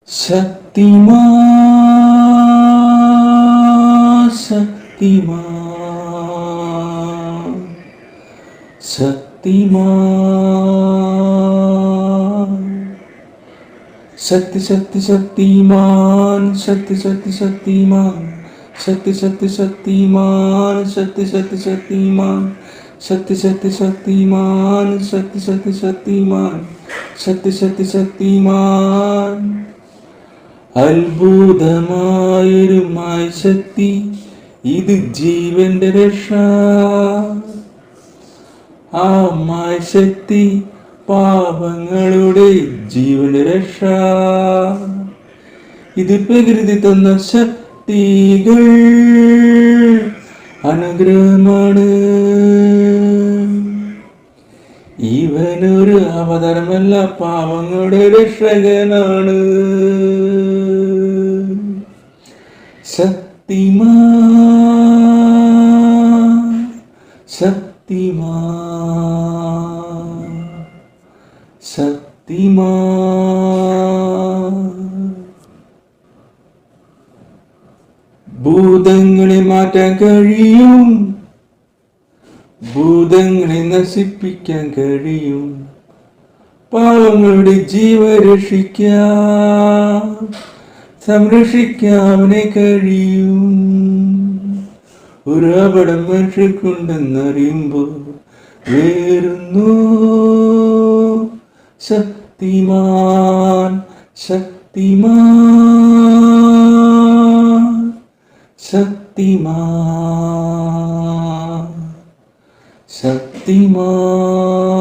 ശക്തിമാൻ ശക്തിമാൻ ശക്തി ശക്തി ശക്തിമാൻ ശക്തി ശക്തി ശക്തിമാൻ ശക്തി ശക്തി ശക്തിമാൻ ശക്തി ശക്തി ശക്തിമാൻ ശക്തി ശക്തി ശക്തിമാൻ ശക്തി ശക്തി ശക്തിമാൻ ശക്തി ശക്തി ശക്തിമാൻ അത്ഭുതമായൊരു ശക്തി, ഇത് ജീവന്റെ രക്ഷ. ആ ശക്തി പാപങ്ങളുടെ ജീവന്റെ രക്ഷ. ഇത് പ്രകൃതി തന്ന ശക്തികൾ അനുഗ്രഹമാണ്. ഇവനൊരു അവതാരമല്ല, പാവങ്ങളുടെ രക്ഷകനാണ്. ശക്തിമാൻ ശക്തിമാൻ ശക്തിമാൻ. ഭൂതങ്ങളെ മാറ്റാൻ കഴിയും, ഭൂതങ്ങളെ നശിപ്പിക്കാൻ കഴിയും, പാവങ്ങളുടെ ജീവൻ രക്ഷിക്കാൻ സംരക്ഷിക്കാവനെ കഴിയും. ഒരു അപകടം മനുഷ്യർക്കുണ്ടെന്നറിയുമ്പോൾ വേറുന്നു. ശക്തിമാൻ ശക്തിമാൻ ശക്തിമാൻ ശക്തിമാൻ.